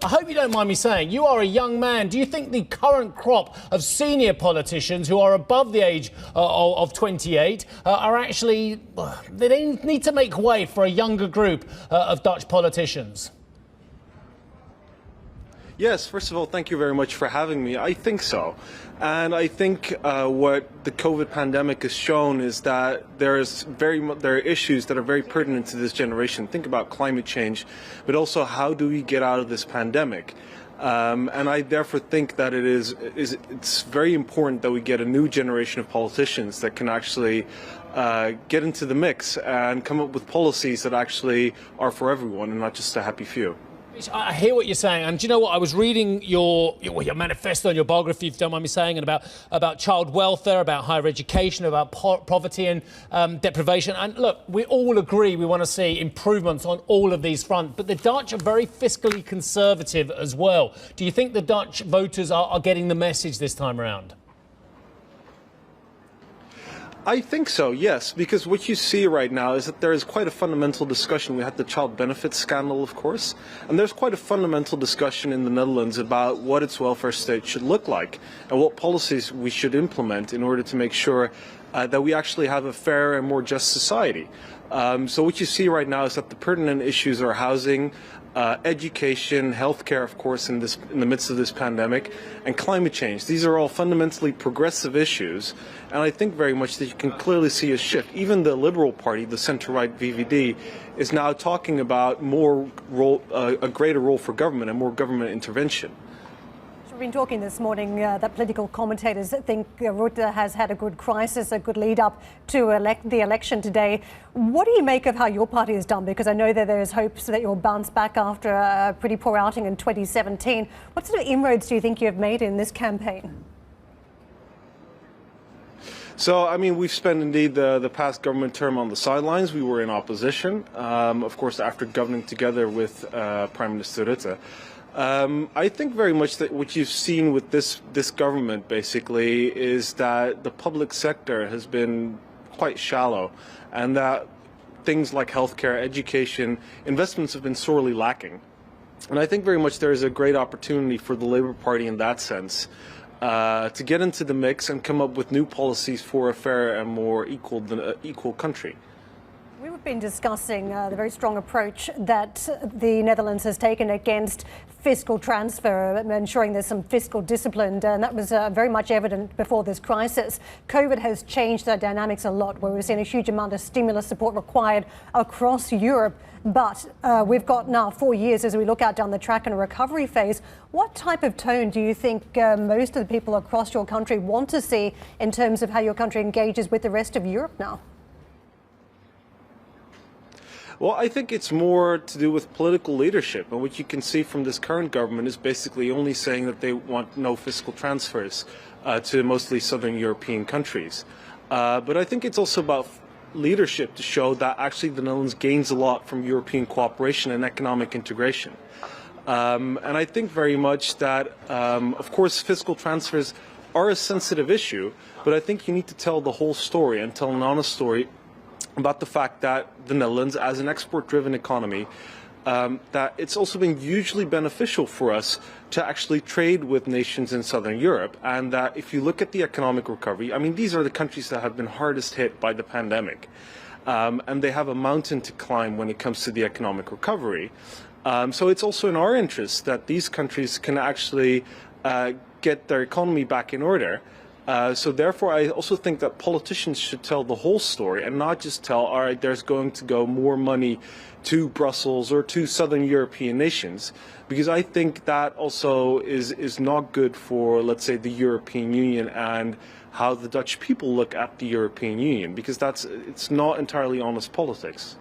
I hope you don't mind me saying, you are a young man. Do you think the current crop of senior politicians who are above the age of 28 are actually, they need to make way for a younger group of Dutch politicians? Yes, first of all, thank you very much for having me. I think so. And I think what the COVID pandemic has shown is that there are issues that are very pertinent to this generation. Think about climate change, but also how do we get out of this pandemic? And I therefore think that it's very important that we get a new generation of politicians that can actually get into the mix and come up with policies that actually are for everyone and not just a happy few. I hear what you're saying, and do you know what? I was reading your manifesto and your biography, if you don't mind me saying, and about child welfare, about higher education, about poverty and deprivation. And look, we all agree we want to see improvements on all of these fronts, but the Dutch are very fiscally conservative as well. Do you think the Dutch voters are getting the message this time around? I think so, yes, because what you see right now is that there is quite a fundamental discussion. We had the child benefits scandal, of course, and there's quite a fundamental discussion in the Netherlands about what its welfare state should look like and what policies we should implement in order to make sure that we actually have a fair and more just society. So what you see right now is that the pertinent issues are housing, education, healthcare, of course, in the midst of this pandemic, and climate change. These are all fundamentally progressive issues, and I think very much that you can clearly see a shift. Even the Liberal Party, the centre-right VVD, is now talking about a greater role for government and more government intervention. We've been talking this morning that political commentators think Rutte has had a good crisis, a good lead up to the election today. What do you make of how your party has done? Because I know that there's hopes that you'll bounce back after a pretty poor outing in 2017. What sort of inroads do you think you've made in this campaign? So, I mean, we've spent indeed the past government term on the sidelines. We were in opposition, of course, after governing together with Prime Minister Rutte. I think very much that what you've seen with this government basically is that the public sector has been quite shallow, and that things like healthcare, education, investments have been sorely lacking. And I think very much there is a great opportunity for the Labour Party in that sense to get into the mix and come up with new policies for a fair and more equal country. We've been discussing the very strong approach that the Netherlands has taken against fiscal transfer, ensuring there's some fiscal discipline, and that was very much evident before this crisis. COVID has changed the dynamics a lot, where we've seen a huge amount of stimulus support required across Europe. But we've got now 4 years as we look out down the track in a recovery phase. What type of tone do you think most of the people across your country want to see in terms of how your country engages with the rest of Europe now? Well, I think it's more to do with political leadership, and what you can see from this current government is basically only saying that they want no fiscal transfers to mostly southern European countries. But I think it's also about leadership to show that actually the Netherlands gains a lot from European cooperation and economic integration. And I think very much that, of course, fiscal transfers are a sensitive issue, but I think you need to tell the whole story and tell an honest story about the fact that the Netherlands, as an export-driven economy, that it's also been hugely beneficial for us to actually trade with nations in southern Europe, and that if you look at the economic recovery, I mean, these are the countries that have been hardest hit by the pandemic, and they have a mountain to climb when it comes to the economic recovery. So it's also in our interest that these countries can actually get their economy back in order. So therefore, I also think that politicians should tell the whole story and not just tell, all right, there's going to go more money to Brussels or to southern European nations, because I think that also is not good for, let's say, the European Union and how the Dutch people look at the European Union, because it's not entirely honest politics.